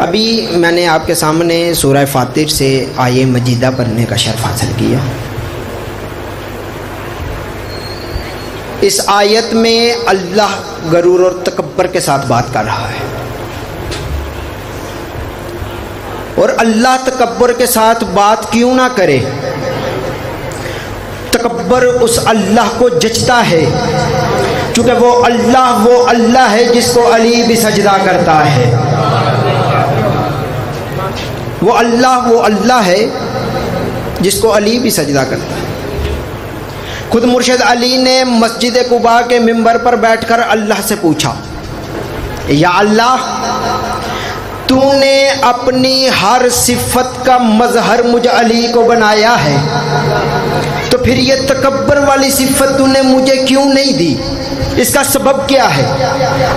ابھی میں نے آپ کے سامنے سورہ فاطر سے آیہ مجیدہ پڑھنے کا شرف حاصل کیا. اس آیت میں اللہ غرور اور تکبر کے ساتھ بات کر رہا ہے، اور اللہ تکبر کے ساتھ بات کیوں نہ کرے؟ تکبر اس اللہ کو جچتا ہے، چونکہ وہ اللہ ہے جس کو علی بھی سجدہ کرتا ہے. وہ اللہ ہے جس کو علی بھی سجدہ کرتا ہے. خود مرشد علی نے مسجد قباء کے منبر پر بیٹھ کر اللہ سے پوچھا، یا اللہ، تو نے اپنی ہر صفت کا مظہر مجھ علی کو بنایا ہے، تو پھر یہ تکبر والی صفت تو نے مجھے کیوں نہیں دی؟ اس کا سبب کیا ہے؟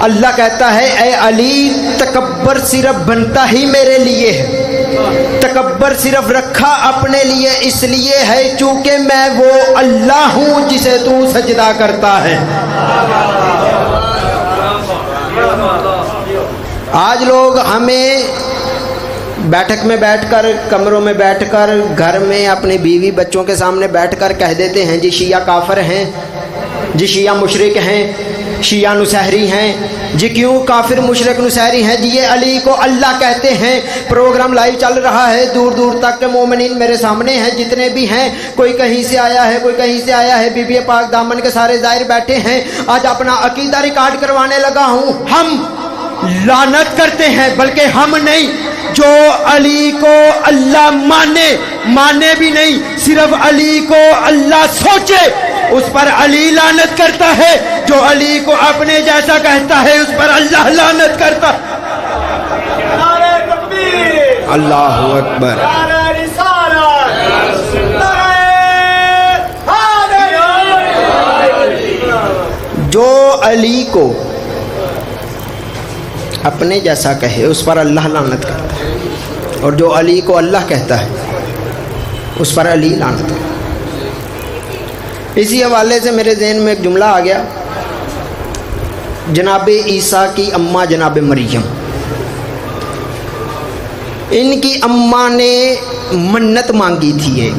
اللہ کہتا ہے، اے علی، تکبر صرف بنتا ہی میرے لیے ہے، تکبر صرف رکھا اپنے لیے اس لیے ہے چونکہ میں وہ اللہ ہوں جسے تو سجدہ کرتا ہے. آج لوگ ہمیں بیٹھک میں بیٹھ کر، کمروں میں بیٹھ کر، گھر میں اپنے بیوی بچوں کے سامنے بیٹھ کر کہہ دیتے ہیں، جی شیعہ کافر ہیں، جی شیعہ مشرک ہیں، شیعہ نصیری ہیں. جی کیوں کافر مشرک نصیری ہیں؟ جی یہ علی کو اللہ کہتے ہیں. پروگرام لائیو چل رہا ہے، دور دور تک کے مومنین میرے سامنے ہیں، جتنے بھی ہیں، کوئی کہیں سے آیا ہے، کوئی کہیں سے آیا ہے، بی بی پاک دامن کے سارے ظاہر بیٹھے ہیں. آج اپنا عقیدہ ریکارڈ کروانے لگا ہوں. ہم لعنت کرتے ہیں، بلکہ ہم نہیں، جو علی کو اللہ مانے بھی نہیں، صرف علی کو اللہ سوچے اس پر علی لعنت کرتا ہے، جو علی کو اپنے جیسا کہتا ہے اس پر اللہ لعنت کرتا. اللہ اکبر. جو علی کو اپنے جیسا کہے اس پر اللہ لعنت کرتا ہے، اور جو علی کو اللہ کہتا ہے اس پر علی لعنت کرتا ہے. اسی حوالے سے میرے ذہن میں ایک جملہ آ گیا. جناب عیسیٰ کی اماں جناب مریم، ان کی اماں نے منت مانگی تھی،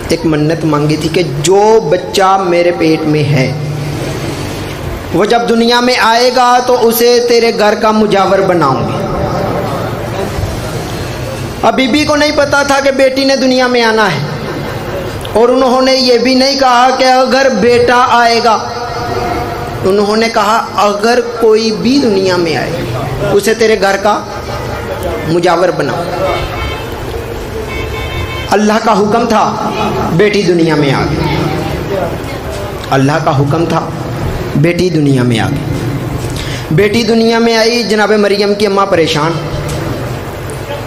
ایک منت مانگی تھی کہ جو بچہ میرے پیٹ میں ہے وہ جب دنیا میں آئے گا تو اسے تیرے گھر کا مجاور بناؤں گی. اب بی بی کو نہیں پتا تھا کہ بیٹی نے دنیا میں آنا ہے، اور انہوں نے یہ بھی نہیں کہا کہ اگر بیٹا آئے گا، انہوں نے کہا اگر کوئی بھی دنیا میں آئے اسے تیرے گھر کا مجاور بناؤ. اللہ کا حکم تھا، بیٹی دنیا میں آ گئی. اللہ کا حکم تھا، بیٹی دنیا میں آ گئی. بیٹی دنیا میں آئی. جناب مریم کی اماں پریشان،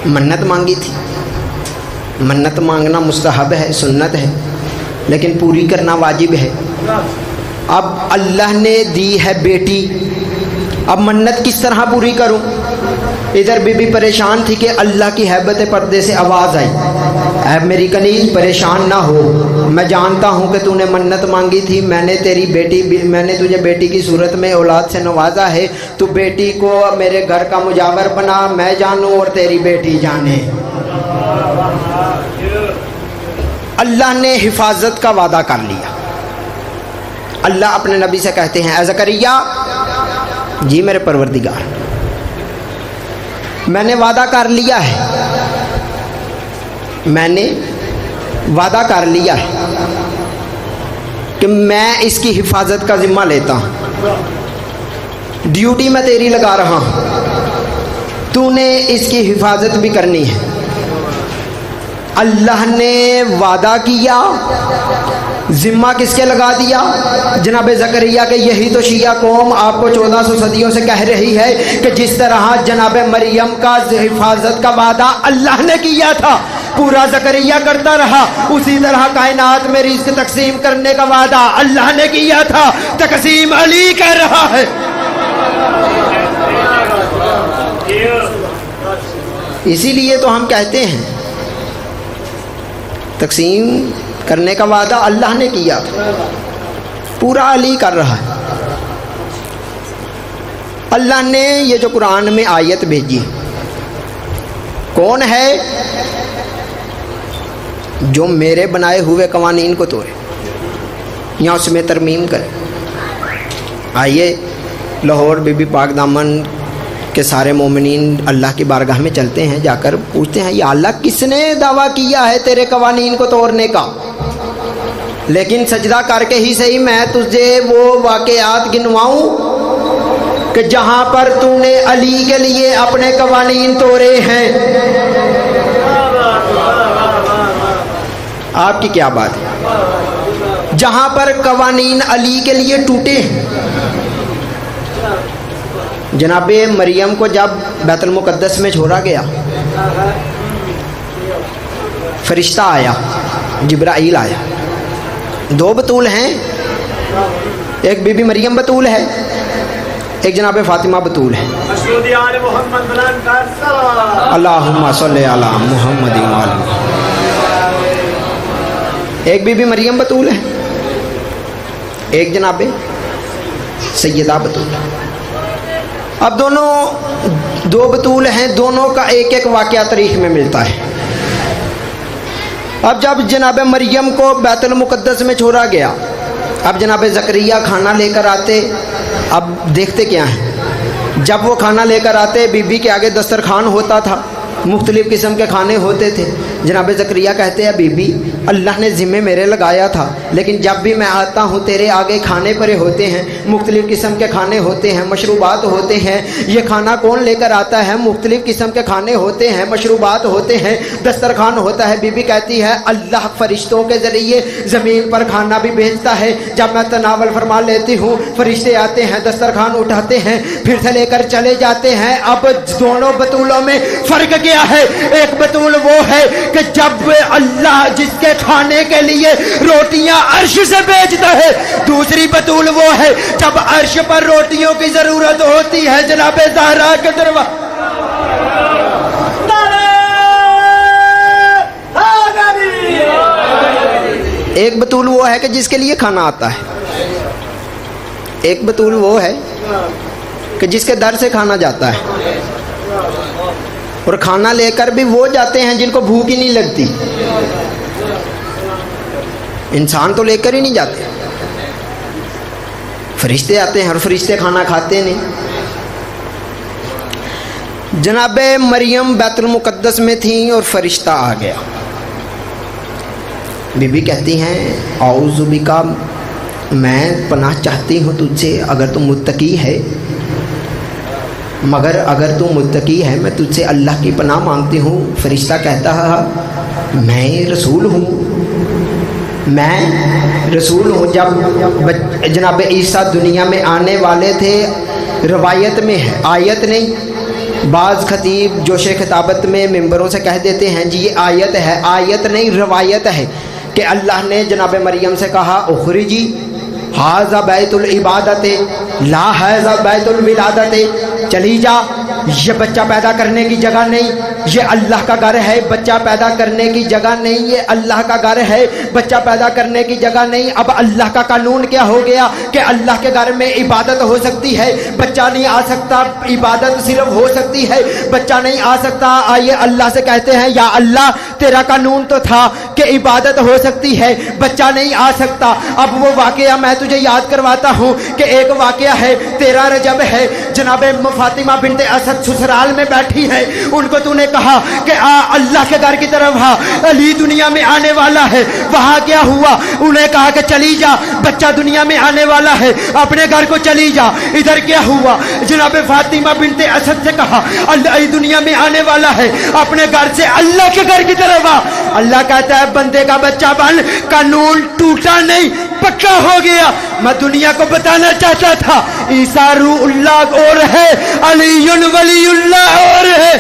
منت مانگی تھی. منت مانگنا مستحب ہے، سنت ہے، لیکن پوری کرنا واجب ہے. اب اللہ نے دی ہے بیٹی، اب منت کس طرح پوری کروں؟ ادھر بی بی پریشان تھی کہ اللہ کی ہیبت پردے سے آواز آئی، اے میری کنیز پریشان نہ ہو، میں جانتا ہوں کہ تو نے منت مانگی تھی، میں نے تجھے بیٹی کی صورت میں اولاد سے نوازا ہے، تو بیٹی کو میرے گھر کا مجاور بنا، میں جانوں اور تیری بیٹی جانے. اللہ نے حفاظت کا وعدہ کر لیا. اللہ اپنے نبی سے کہتے ہیں، اے زکریا، جی میرے پروردگار، میں نے وعدہ کر لیا ہے، میں نے وعدہ کر لیا ہے کہ میں اس کی حفاظت کا ذمہ لیتا ہوں، ڈیوٹی میں تیری لگا رہا ہوں، تو نے اس کی حفاظت بھی کرنی ہے. اللہ نے وعدہ کیا، ذمہ کس کے لگا دیا؟ جناب زکریا کے. یہی تو شیعہ قوم آپ کو 1400 صدیوں سے کہہ رہی ہے کہ جس طرح جناب مریم کا حفاظت کا وعدہ اللہ نے کیا تھا، پورا زکریا کرتا رہا، اسی طرح کائنات میں رزق تقسیم کرنے کا وعدہ اللہ نے کیا تھا، تقسیم علی کر رہا ہے. اسی لیے تو ہم کہتے ہیں تقسیم کرنے کا وعدہ اللہ نے کیا، پورا علی کر رہا ہے. اللہ نے یہ جو قرآن میں آیت بھیجی کون ہے جو میرے بنائے ہوئے قوانین کو توڑے یا اس میں ترمیم کرے؟ آئیے لاہور بی بی پاک دامن کے سارے مومنین اللہ کی بارگاہ میں چلتے ہیں، جا کر پوچھتے ہیں یا اللہ کس نے دعویٰ کیا ہے تیرے قوانین کو توڑنے کا؟ لیکن سجدہ کر کے ہی صحیح میں تجھے وہ واقعات گنواؤں کہ جہاں پر تو نے علی کے لیے اپنے قوانین توڑے ہیں۔ آپ کی کیا بات ہے؟ جہاں پر قوانین علی کے لیے ٹوٹے ہیں۔ جناب مریم کو جب بیت المقدس میں چھوڑا گیا، فرشتہ آیا، جبرائیل آیا، دو بطول ہیں، ایک بی بی مریم بطول ہے، ایک جناب فاطمہ بطول ہے۔ اللہم صلی علی محمد وآلہ۔ ایک بی بی مریم بطول ہے، ایک جناب سیدہ بطول۔ اب دونوں دو بطول ہیں، دونوں کا ایک ایک واقعہ تاریخ میں ملتا ہے۔ اب جب جناب مریم کو بیت المقدس میں چھوڑا گیا، اب جناب زکریا کھانا لے کر آتے، اب دیکھتے کیا ہیں، جب وہ کھانا لے کر آتے بی بی کے آگے دسترخوان ہوتا تھا، مختلف قسم کے کھانے ہوتے تھے۔ جناب زکریا کہتے ہیں بی بی اللہ نے ذمہ میرے لگایا تھا، لیکن جب بھی میں آتا ہوں تیرے آگے کھانے پڑے ہوتے ہیں، مختلف قسم کے کھانے ہوتے ہیں، مشروبات ہوتے ہیں۔ یہ کھانا کون لے کر آتا ہے؟ مختلف قسم کے کھانے ہوتے ہیں، مشروبات ہوتے ہیں، دسترخوان ہوتا ہے۔ بی بی کہتی ہے اللہ فرشتوں کے ذریعے زمین پر کھانا بھی بھیجتا ہے، جب میں تناول فرما لیتی ہوں فرشتے آتے ہیں، دسترخوان اٹھاتے ہیں، پھر سے لے کر چلے جاتے ہیں۔ اب دونوں بطولوں میں فرق کیا ہے؟ ایک بطول وہ ہے کہ جب اللہ جس کے کھانے کے لیے روٹیاں عرش سے بھیجتا ہے، دوسری بطول وہ ہے جب عرش پر روٹیوں کی ضرورت ہوتی ہے جناب زہرا کے دروازے۔ ایک بطول وہ ہے کہ جس کے لیے کھانا آتا ہے، ایک بطول وہ ہے کہ جس کے در سے کھانا جاتا ہے، اور کھانا لے کر بھی وہ جاتے ہیں جن کو بھوک ہی نہیں لگتی۔ انسان تو لے کر ہی نہیں جاتے، فرشتے آتے ہیں اور فرشتے کھانا کھاتے نہیں۔ جناب مریم بیت المقدس میں تھیں اور فرشتہ آ گیا۔ بی بی کہتی ہیں اعوذ بکا، میں پناہ چاہتی ہوں تجھ سے، اگر تم متقی ہے، مگر اگر تو متقی ہے میں تجھ سے اللہ کی پناہ مانگتی ہوں۔ فرشتہ کہتا ہے میں رسول ہوں، میں رسول ہوں۔ جب جناب عیسیٰ دنیا میں آنے والے تھے، روایت میں ہے، آیت نہیں، بعض خطیب جوش خطابت میں ممبروں سے کہہ دیتے ہیں جی یہ آیت ہے، آیت نہیں روایت ہے کہ اللہ نے جناب مریم سے کہا اخرجی ھذا بیت العبادت لا ھذا بیت الولادت، چلی جا، یہ بچہ پیدا کرنے کی جگہ نہیں، یہ اللہ کا گھر ہے، بچہ پیدا کرنے کی جگہ نہیں، یہ اللہ کا گھر ہے، بچہ پیدا کرنے کی جگہ نہیں۔ اب اللہ کا قانون کیا ہو گیا کہ اللہ کے گھر میں عبادت ہو سکتی ہے، بچہ نہیں آ سکتا، عبادت صرف ہو سکتی ہے، بچہ نہیں آ سکتا۔ آئیے اللہ سے کہتے ہیں یا اللہ تیرا قانون تو تھا کہ عبادت ہو سکتی ہے، بچہ نہیں آ سکتا۔ اب وہ واقعہ میں تجھے یاد کرواتا ہوں کہ ایک واقعہ ہے، 13 رجب ہے، جناب فاطمہ بنت اسد سسرال میں بیٹھی ہے، ان کو تو نے کہا کہ اللہ کے گھر کی طرف علی دنیا میں آنے والا ہے، وہاں کیا ہوا؟ انہیں کہا کہ چلی جا، بچہ دنیا میں آنے والا ہے، اپنے گھر کو چلی جا۔ ادھر کیا ہوا؟ جناب فاطمہ بنت اسد سے کہا علی دنیا میں آنے والا ہے، اپنے گھر سے اللہ کے گھر کی طرف آ۔ اللہ کہتا ہے بندے کا بچہ بن، قانون ٹوٹا نہیں، پکا ہو گیا۔ میں دنیا کو بتانا چاہتا تھا عیسیٰ روح اللہ اور ہے، علی ولی اللہ اور ہے۔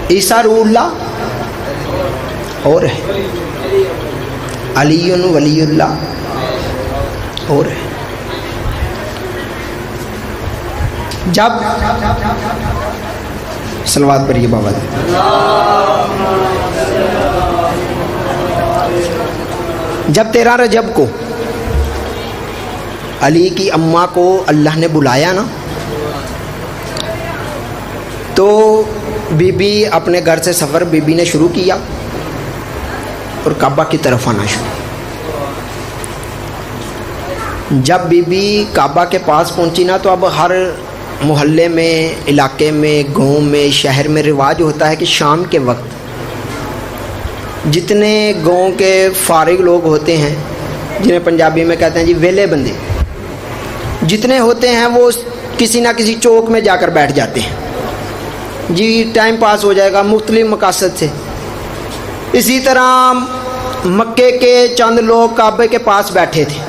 عیسیٰ روح اللہ اور ہے، علی ولی اللہ اور ہے۔ جب صلوات پڑھیے بابا جی۔ جب 13 رجب کو علی کی اماں کو اللہ نے بلایا نا تو بی بی اپنے گھر سے سفر بی بی نے شروع کیا اور کعبہ کی طرف آنا شروع. جب بی بی کعبہ کے پاس پہنچی نا تو اب ہر محلے میں، علاقے میں، گاؤں میں، شہر میں رواج ہوتا ہے کہ شام کے وقت جتنے گاؤں کے فارغ لوگ ہوتے ہیں، جنہیں پنجابی میں کہتے ہیں جی ویلے بندے، جتنے ہوتے ہیں وہ کسی نہ کسی چوک میں جا کر بیٹھ جاتے ہیں جی، ٹائم پاس ہو جائے گا مختلف مقاصد سے. اسی طرح مکے کے چند لوگ کعبے کے پاس بیٹھے تھے.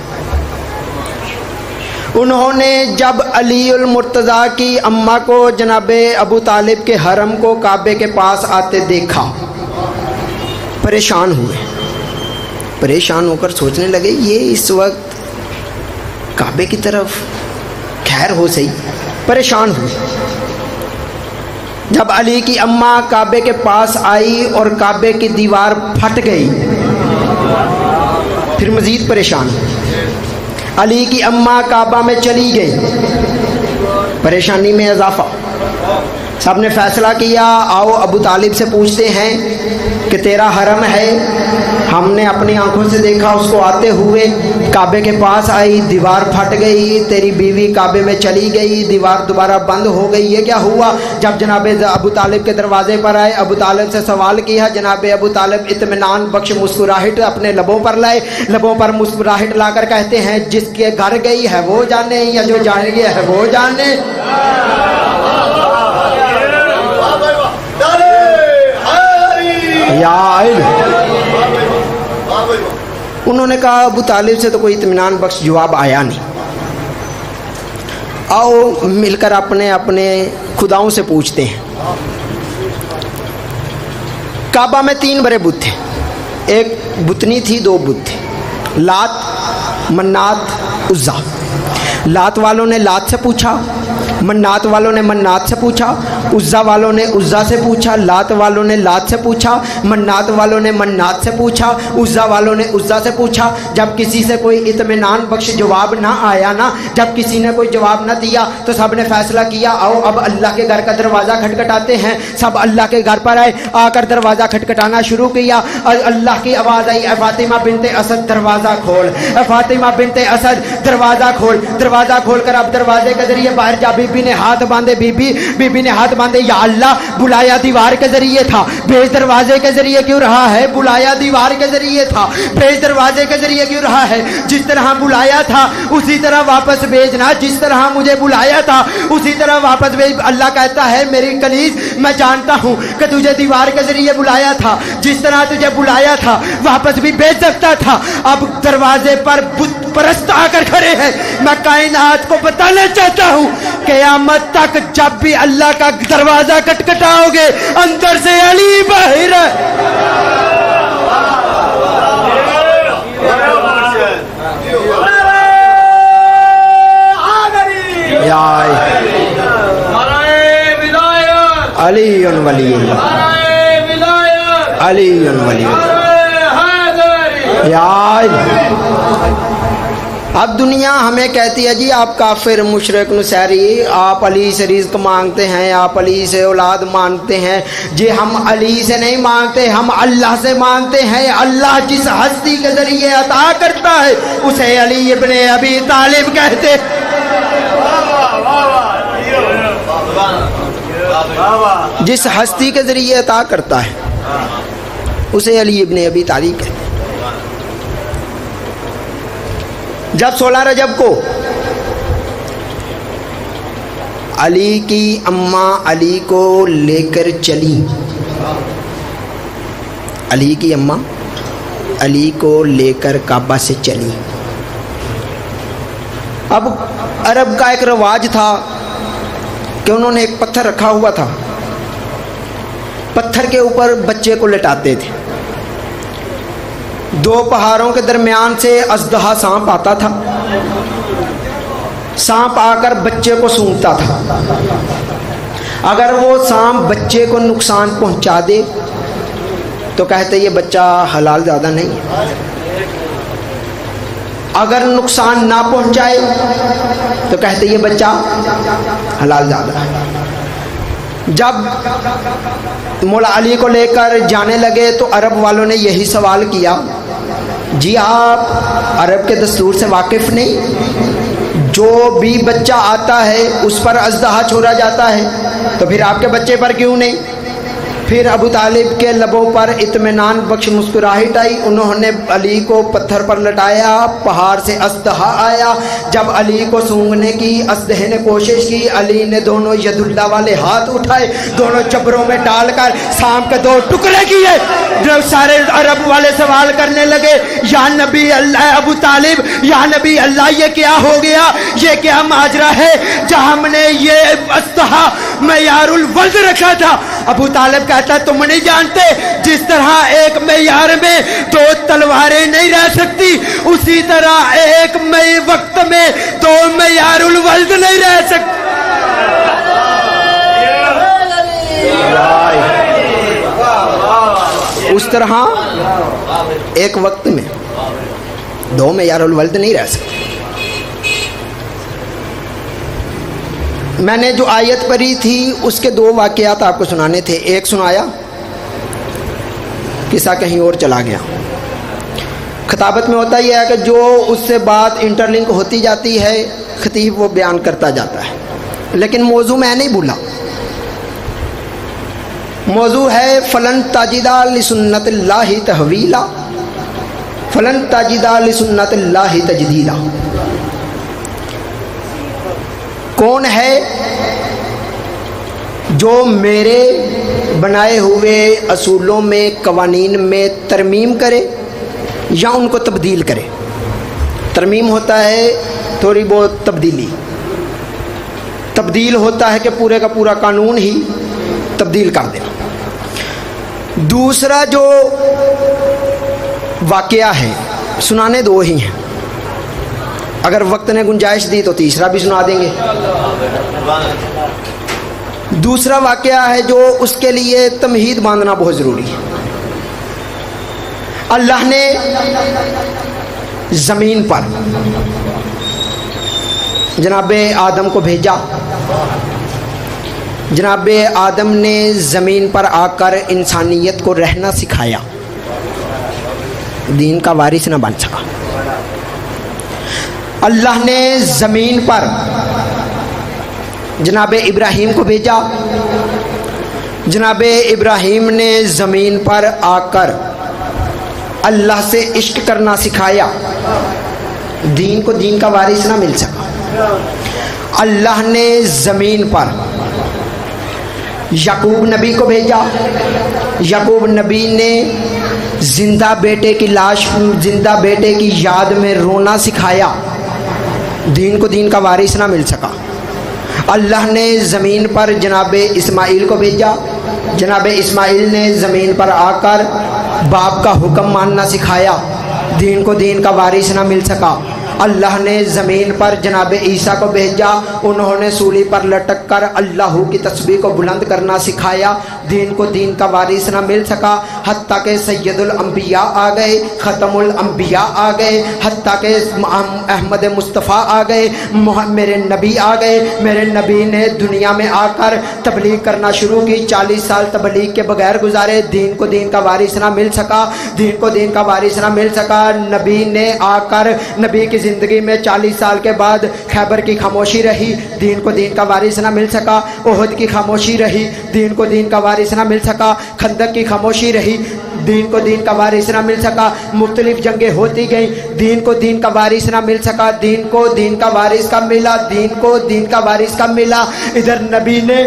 انہوں نے جب علی المرتضیٰ کی اماں کو جناب ابو طالب کے حرم کو کعبے کے پاس آتے دیکھا، پریشان ہوئے. پریشان ہو کر سوچنے لگے یہ اس وقت کعبے کی طرف، خیر ہو صحیح. پریشان ہوئے. جب علی کی اماں کعبے کے پاس آئی اور کعبے کی دیوار پھٹ گئی، پھر مزید پریشان. علی کی اماں کعبہ میں چلی گئی، پریشانی میں اضافہ. سب نے فیصلہ کیا آؤ ابو طالب سے پوچھتے ہیں کہ تیرا حرم ہے، ہم نے اپنی آنکھوں سے دیکھا اس کو آتے ہوئے، کعبے کے پاس آئی، دیوار پھٹ گئی، تیری بیوی کعبے میں چلی گئی، دیوار دوبارہ بند ہو گئی، یہ کیا ہوا؟ جب جناب ابو طالب کے دروازے پر آئے، ابو طالب سے سوال کیا. جناب ابو طالب اطمینان بخش مسکراہٹ اپنے لبوں پر لائے، لبوں پر مسکراہٹ لا کر کہتے ہیں جس کے گھر گئی ہے وہ جانے، یا جو جائے گیا ہے وہ جانے. انہوں نے کہا ابو طالب سے تو کوئی اطمینان بخش جواب آیا نہیں، آؤ مل کر اپنے اپنے خداؤں سے پوچھتے ہیں. کعبہ میں 3 بڑے بت تھے، ایک بتنی تھی، 2 بت تھے، لات، منات، عزا. لات والوں نے لات سے پوچھا، منات والوں نے منات سے پوچھا، عزا والوں نے عزا سے پوچھا. لات والوں نے لات سے پوچھا، منات والوں نے منات سے پوچھا، عزا والوں نے عزا سے پوچھا. جب کسی سے کوئی اطمینان بخش جواب نہ آیا نا، جب کسی نے کوئی جواب نہ دیا تو سب نے فیصلہ کیا آؤ اب اللہ کے گھر کا دروازہ کھٹکھٹاتے ہیں. سب اللہ کے گھر پر آئے، آ کر دروازہ کھٹکھٹانا شروع کیا. اللہ کی آواز آئی، اے فاطمہ بنت اسد دروازہ کھول، اے فاطمہ بنت اسد دروازہ کھول. دروازہ کھول کر اب دروازے کے ذریعے باہر جا. بی بی نے ہاتھ باندھے، بی بی نے ہاتھ باندھے. یا اللہ، بلایا دیوار کے ذریعے تھا، بھیج دروازے کے ذریعے کیوں رہا ہے؟ بلایا دیوار کے ذریعے تھا، بھیج دروازے کے ذریعے کیوں رہا ہے؟ جس طرح بلایا تھا اسی طرح واپس بھیجنا، جس طرح مجھے بلایا تھا اسی طرح واپس بھیج. اللہ کہتا ہے میری کنیز، میں جانتا ہوں کہ تجھے دیوار کے ذریعے بلایا تھا، جس طرح تجھے بلایا تھا واپس بھی بھیج سکتا تھا. اب دروازے پر بت پرست آ کر کھڑے ہیں. میں کائنات کو بتانا چاہتا ہوں قیامت تک جب بھی اللہ کا دروازہ کٹکھٹاؤ گے اندر سے علی باہر ہے. علی ولی اللہ، علی ولی اللہ. اب دنیا ہمیں کہتی ہے جی آپ کافر، مشرک، نصیری، آپ علی سے رزق مانگتے ہیں، آپ علی سے اولاد مانگتے ہیں. جی ہم علی سے نہیں مانگتے، ہم اللہ سے مانگتے ہیں. اللہ جس ہستی کے ذریعے عطا کرتا ہے اسے علی ابن ابی طالب کہتے. جس ہستی کے ذریعے عطا کرتا ہے اسے علی ابن ابی طالب کہتے. جب 16 رجب کو علی کی اماں علی کو لے کر چلی، علی کی اماں علی کو لے کر کعبہ سے چلی. اب عرب کا ایک رواج تھا کہ انہوں نے ایک پتھر رکھا ہوا تھا، پتھر کے اوپر بچے کو لٹاتے تھے. 2 پہاڑوں کے درمیان سے اژدہا سانپ آتا تھا، سانپ آ کر بچے کو سونگتا تھا. اگر وہ سانپ بچے کو نقصان پہنچا دے تو کہتے یہ بچہ حلال زیادہ نہیں ہے. اگر نقصان نہ پہنچائے تو کہتے یہ بچہ حلال زادہ ہے۔ جب مولا علی کو لے کر جانے لگے تو عرب والوں نے یہی سوال کیا، جی آپ عرب کے دستور سے واقف نہیں؟ جو بھی بچہ آتا ہے اس پر اژدہا چھوڑا جاتا ہے، تو پھر آپ کے بچے پر کیوں نہیں؟ پھر ابو طالب کے لبوں پر اطمینان بخش مسکراہٹ آئی، انہوں نے علی کو پتھر پر لٹایا، پہاڑ سے اژدہا آیا، جب علی کو سونگھنے کی اژدہے نے کوشش کی، علی نے دونوں ید اللہ والے ہاتھ اٹھائے، دونوں جبروں میں ڈال کر سام کے 2 ٹکڑے کیے۔ جو سارے عرب والے سوال کرنے لگے، یا نبی اللہ ابو طالب، یا نبی اللہ یہ کیا ہو گیا، یہ کیا ماجرا ہے جہاں ہم نے یہ اژدہا معیار الولد رکھا تھا؟ ابو طالب کہتا تم نہیں جانتے جس طرح ایک معیار میں 2 تلواریں نہیں رہ سکتی، اسی طرح ایک وقت میں 2 معیار الولد نہیں رہ سکتی۔ اس طرح ایک وقت میں 2 معیار الولد نہیں رہ سکتے۔ میں نے جو آیت پڑھی تھی اس کے 2 واقعات آپ کو سنانے تھے، ایک سنایا، قصہ کہیں اور چلا گیا۔ خطابت میں ہوتا یہ ہے کہ جو اس سے بات انٹرلنک ہوتی جاتی ہے خطیب وہ بیان کرتا جاتا ہے، لیکن موضوع میں نہیں بھولا۔ موضوع ہے فلن تجدا لسنت اللہ تحویلا، فلن تجدا لسنت اللہ تجدیدا۔ کون ہے جو میرے بنائے ہوئے اصولوں میں، قوانین میں ترمیم کرے یا ان کو تبدیل کرے؟ ترمیم ہوتا ہے تھوڑی بہت تبدیلی، تبدیل ہوتا ہے کہ پورے کا پورا قانون ہی تبدیل کر دینا۔ دوسرا جو واقعہ ہے، سنانے 2 ہی ہیں، اگر وقت نے گنجائش دی تو تیسرا بھی سنا دیں گے۔ دوسرا واقعہ ہے جو اس کے لیے تمہید باندھنا بہت ضروری ہے۔ اللہ نے زمین پر جناب آدم کو بھیجا، جناب آدم نے زمین پر آ کر انسانیت کو رہنا سکھایا، دین کا وارث نہ بن سکا۔ اللہ نے زمین پر جناب ابراہیم کو بھیجا، جناب ابراہیم نے زمین پر آ کر اللہ سے عشق کرنا سکھایا، دین کو دین کا وارث نہ مل سکا۔ اللہ نے زمین پر یعقوب نبی کو بھیجا، یعقوب نبی نے زندہ بیٹے کی لاش، زندہ بیٹے کی یاد میں رونا سکھایا، دین کو دین کا وارث نہ مل سکا۔ اللہ نے زمین پر جناب اسماعیل کو بھیجا، جناب اسماعیل نے زمین پر آ کر باپ کا حکم ماننا سکھایا، دین کو دین کا وارث نہ مل سکا۔ اللہ نے زمین پر جناب عیسیٰ کو بھیجا، انہوں نے سولی پر لٹک کر اللہ کی تسبیح کو بلند کرنا سکھایا، دین کو دین کا وارث نہ مل سکا۔ حتیٰ کہ سید الانبیاء آ گئے، ختم الانبیاء آ گئے، حتیٰ کہ احمد مصطفیٰ آ گئے، میرے نبی آ گئے۔ میرے نبی نے دنیا میں آ کر تبلیغ کرنا شروع کی، 40 سال تبلیغ کے بغیر گزارے، دین کو دین کا وارث نہ مل سکا، دین کو دین کا وارث نہ مل سکا۔ نبی نے آ کر نبی کی زندگی میں 40 سال کے بعد خیبر کی خاموشی رہی، دین کو دین کا وارث نہ مل سکا۔ احد کی خاموشی رہی، دین کو دین کا وارث نہ مل سکا۔ خندق کی خاموشی رہی، دین کو دین کا وارث نہ مل سکا۔ مختلف جنگیں ہوتی گئیں، دین کو دین کا وارث نہ مل سکا۔ دین کو دین کا وارث کب ملا؟ دین کو دین کا وارث کب ملا؟ ادھر نبی نے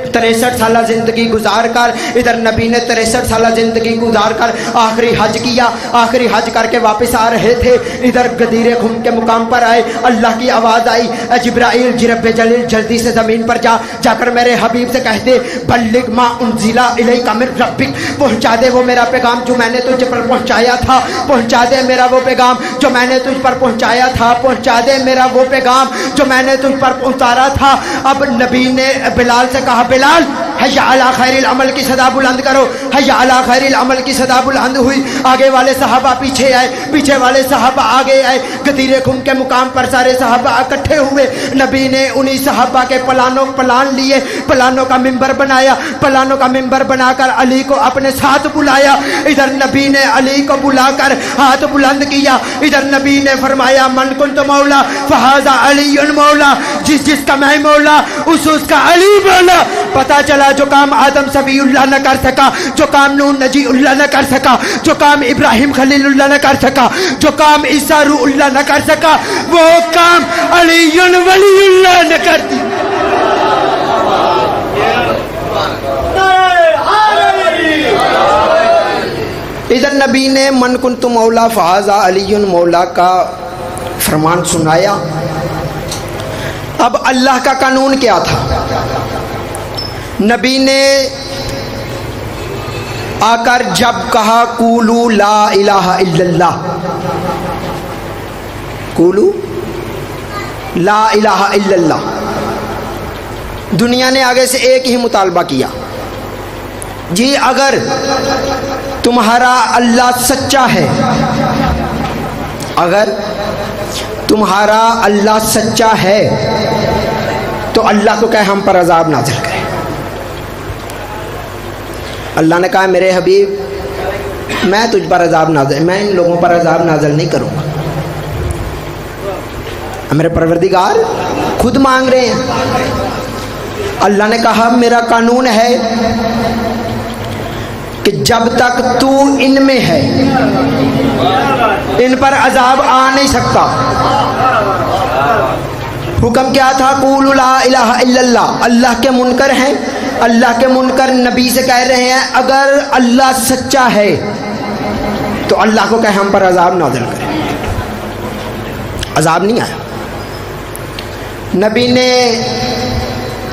63 سالہ زندگی گزار کر، ادھر نبی نے 63 سالہ زندگی گزار کر آخری حج کیا، آخری حج کر کے واپس آ رہے تھے، ادھر غدیر خم کے مقام پر آئے، اللہ کی آواز آئی، اے جبرائیل جی رب جلیل جلدی سے زمین پر جا کر میرے حبیب سے کہہ دے بلغ ما انزل الیک من ربک، پہنچا دے وہ میرا پیغام جو میں نے تجھ پر پہنچایا تھا، پہنچا دے میرا وہ پیغام جو میں نے تجھ پر پہنچایا تھا، پہنچا دے میرا وہ پیغام جو میں نے تجھ پر اتارا تھا۔ اب نبی نے بلال سے کہا بلال حی علی خیر العمل کی صدا بلند کرو، حی علی خیر العمل کی صدا بلند ہوئی، آگے والے صحابہ پیچھے آئے، پیچھے والے صحابہ آگے آئے، غدیر خم کے مقام پر سارے صحابہ اکٹھے ہوئے، نبی نے انہی صحابہ کے پلان لیے، پلانوں کا منبر بنایا، پلانوں کا منبر بنا کر علی کو اپنے ساتھ بلایا، ادھر نبی نے علی کو بلا کر ہاتھ بلند کیا، ادھر نبی نے فرمایا من کنت مولا فہذا علی مولا، جس کا میں مولا اس کا علی مولا۔ پتا چلا جو کام آدم صفی اللہ نہ کر سکا، جو کام نوح نجی اللہ نہ کر سکا، جو کام ابراہیم خلیل اللہ نہ کر سکا، جو کام عیسیٰ روح اللہ نہ کر سکا، وہ کام علی ولی اللہ نے کر دی۔ ادھر نبی نے من کنت مولا فہذا علی مولا کا فرمان سنایا۔ اب اللہ کا قانون کیا تھا؟ نبی نے آ کر جب کہا قولوا لا الہ الا اللہ، قولوا لا الہ الا اللہ، دنیا نے آگے سے ایک ہی مطالبہ کیا، جی اگر تمہارا اللہ سچا ہے، اگر تمہارا اللہ سچا ہے تو اللہ کو کہے ہم پر عذاب نازل کرے۔ اللہ نے کہا میرے حبیب میں تجھ پر عذاب نازل، میں ان لوگوں پر عذاب نازل نہیں کروں گا۔ میرے پروردگار خود مانگ رہے ہیں۔ اللہ نے کہا میرا قانون ہے کہ جب تک تو ان میں ہے ان پر عذاب آ نہیں سکتا۔ حکم کیا تھا؟ قولوا لا الہ الا اللہ، اللہ کے منکر ہیں، اللہ کے منکر نبی سے کہہ رہے ہیں اگر اللہ سچا ہے تو اللہ کو کہے ہم پر عذاب نازل کرے۔ عذاب نہیں آیا۔ نبی نے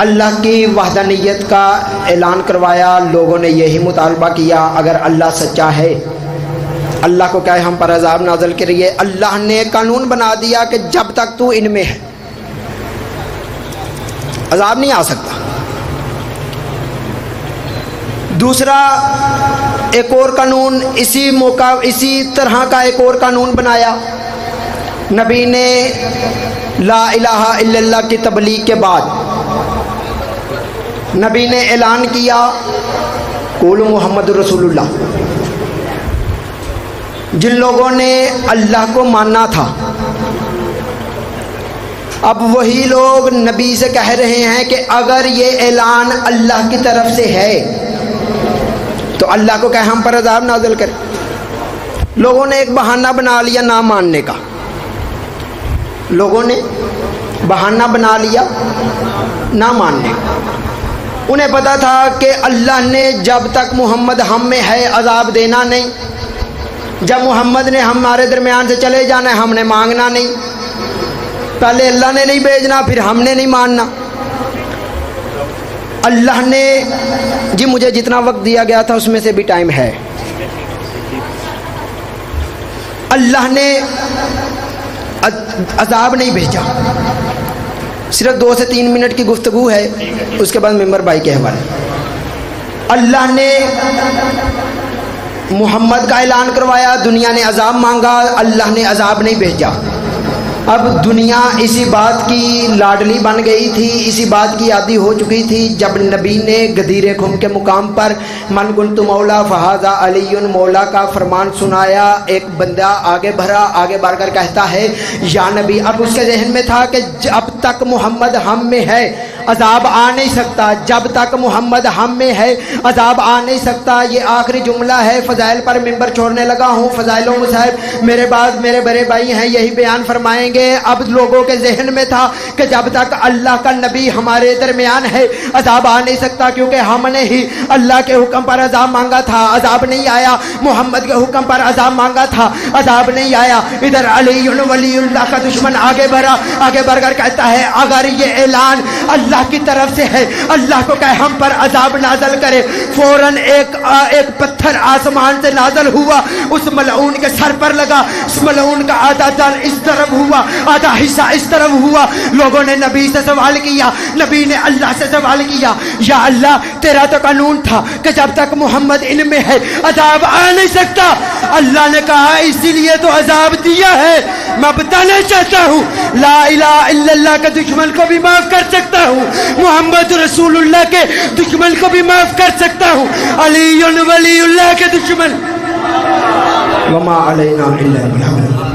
اللہ کی وحدانیت کا اعلان کروایا، لوگوں نے یہی مطالبہ کیا اگر اللہ سچا ہے اللہ کو کہے ہم پر عذاب نازل کریے۔ اللہ نے قانون بنا دیا کہ جب تک تو ان میں ہے عذاب نہیں آ سکتا۔ دوسرا ایک اور قانون اسی طرح کا ایک اور قانون بنایا۔ نبی نے لا الہ الا اللہ کی تبلیغ کے بعد نبی نے اعلان کیا قولوا محمد رسول اللہ۔ جن لوگوں نے اللہ کو ماننا تھا اب وہی لوگ نبی سے کہہ رہے ہیں کہ اگر یہ اعلان اللہ کی طرف سے ہے تو اللہ کو کہے ہم پر عذاب نازل کرے۔ لوگوں نے ایک بہانہ بنا لیا نہ ماننے کا، لوگوں نے بہانہ بنا لیا نہ ماننے کا۔ انہیں پتا تھا کہ اللہ نے جب تک محمد ہم میں ہے عذاب دینا نہیں، جب محمد نے ہمارے درمیان سے چلے جانا ہے ہم نے مانگنا نہیں، پہلے اللہ نے نہیں بھیجنا پھر ہم نے نہیں ماننا۔ اللہ نے جی مجھے جتنا وقت دیا گیا تھا اس میں سے بھی ٹائم ہے، اللہ نے عذاب نہیں بھیجا، صرف 2 سے 3 منٹ کی گفتگو ہے، اس کے بعد ممبر بھائی کے حوالے۔ اللہ نے محمد کا اعلان کروایا، دنیا نے عذاب مانگا، اللہ نے عذاب نہیں بھیجا۔ اب دنیا اسی بات کی لاڈلی بن گئی تھی، اسی بات کی عادی ہو چکی تھی۔ جب نبی نے غدیر خم کے مقام پر من کنت مولا فہذا علی مولا کا فرمان سنایا، ایک بندہ آگے بڑھ کر کہتا ہے یا نبی، اب اس کے ذہن میں تھا کہ جب تک محمد ہم میں ہے عذاب آ نہیں سکتا، جب تک محمد ہم میں ہے عذاب آ نہیں سکتا۔ یہ آخری جملہ ہے، فضائل پر ممبر چھوڑنے لگا ہوں، فضائل و مصائب میرے بعد میرے بڑے بھائی ہیں یہی بیان فرمائیں گے۔ اب لوگوں کے ذہن میں تھا کہ جب تک اللہ کا نبی ہمارے درمیان ہے عذاب آ نہیں سکتا، کیونکہ ہم نے ہی اللہ کے حکم پر عذاب مانگا تھا، عذاب نہیں آیا، محمد کے حکم پر عذاب مانگا تھا، عذاب نہیں آیا۔ ادھر علی ولی اللہ کا دشمن آگے بڑھ کر کہتا ہے اگر یہ اعلان اللہ اللہ کی طرف سے ہے. اللہ کو کہے ہم پر عذاب نازل کرے. فوراً ایک پتھر آسمان سے نازل ہوا, اس ملعون کے سر پر لگا. اس ملعون کا آدھا جان اس طرف ہوا, آدھا حصہ اس طرف ہوا. لوگوں نے نبی سے سوال کیا, نبی نے اللہ سے سوال کیا, یا اللہ تیرا تو قانون تھا کہ جب تک محمد ان میں ہے عذاب آ نہیں سکتا. اللہ نے کہا اسی لیے تو عذاب دیا ہے. میں بتانا چاہتا ہوں لا الہ الا اللہ کے دشمن کو بھی معاف کر سکتا ہوں, محمد رسول اللہ کے دشمن کو بھی معاف کر سکتا ہوں, علی ولی اللہ کے دشمن وما علینا الا البلاغ.